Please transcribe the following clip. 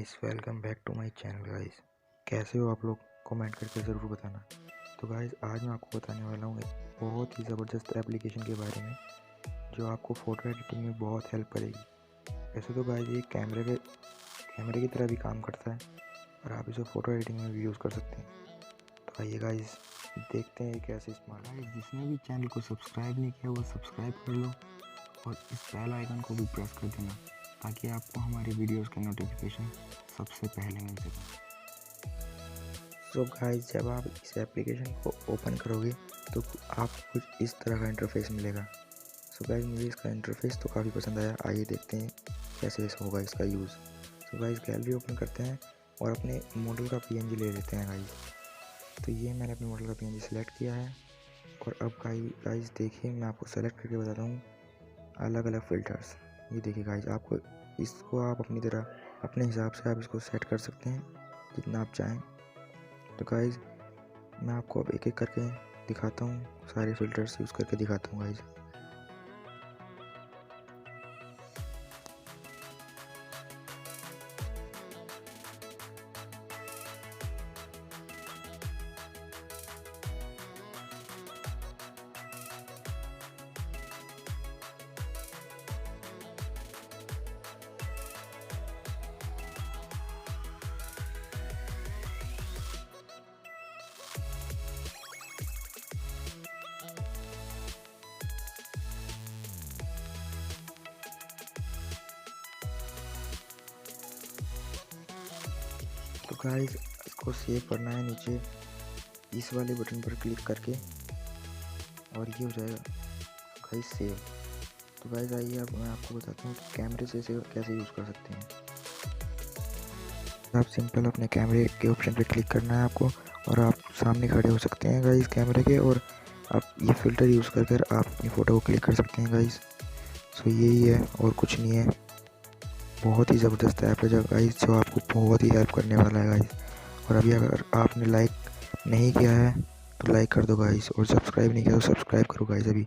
Guys, welcome back to my channel guys. कैसे हो आप लोग? कमेंट करके ज़रूर बताना। तो गाइस, आज मैं आपको बताने वाला हूँ एक बहुत ही ज़बरदस्त एप्लीकेशन के बारे में जो आपको फ़ोटो एडिटिंग में बहुत हेल्प करेगी। वैसे तो गाइस ये कैमरे की तरह भी काम करता है और आप इसे फ़ोटो एडिटिंग में भी यूज़ कर सकते हैं। तो आइए गाइस, देखते हैं ये कैसे इस्तेमाल है। जिसने भी चैनल को सब्सक्राइब नहीं किया वो सब्सक्राइब कर लो और इस बेल आइकन को भी प्रेस कर देना ताकि आपको हमारी वीडियोस के नोटिफिकेशन सबसे पहले मिल सके। सो गाइस, जब आप इस एप्लीकेशन को ओपन करोगे तो आपको कुछ इस तरह का इंटरफेस मिलेगा। सो गाइस, मुझे इसका इंटरफेस तो काफ़ी पसंद आया। आइए देखते हैं कैसे होगा इसका use. So guys, gallery open करते हैं और अपने मॉडल का पीएनजी ले लेते हैं गाइस। तो ये मैंने अपने मॉडल का पीएनजी सेलेक्ट किया है और अब गाइस देखिए, मैं आपको सेलेक्ट करके बताता हूँ अलग अलग फ़िल्टर्स। ये देखिए गाइस, इसको आप अपनी तरह अपने हिसाब से आप इसको सेट कर सकते हैं जितना आप चाहें। तो गाइस, मैं आपको अब एक एक करके दिखाता हूँ, सारे फ़िल्टर्स यूज़ करके दिखाता हूँ गाइस। तो गाइस, इसको सेव करना है नीचे इस वाले बटन पर क्लिक करके और ये हो जाएगा गाइस सेव। तो गाइस आइए, अब मैं आपको बताता हूँ कि कैमरे से इसे कैसे यूज़ कर सकते हैं। आप सिंपल अपने कैमरे के ऑप्शन पे क्लिक करना है आपको और आप सामने खड़े हो सकते हैं गाइस कैमरे के, और आप ये फ़िल्टर यूज़ कर कर आप अपनी फ़ोटो को क्लिक कर सकते हैं गाइस। सो यही है और कुछ नहीं है। बहुत ही ज़बरदस्त ऐप है गाइस जो आपको बहुत ही हेल्प करने वाला है गाइस। और अभी अगर आपने लाइक नहीं किया है तो लाइक कर दो गाइस, और सब्सक्राइब नहीं किया तो सब्सक्राइब करो गाइस अभी।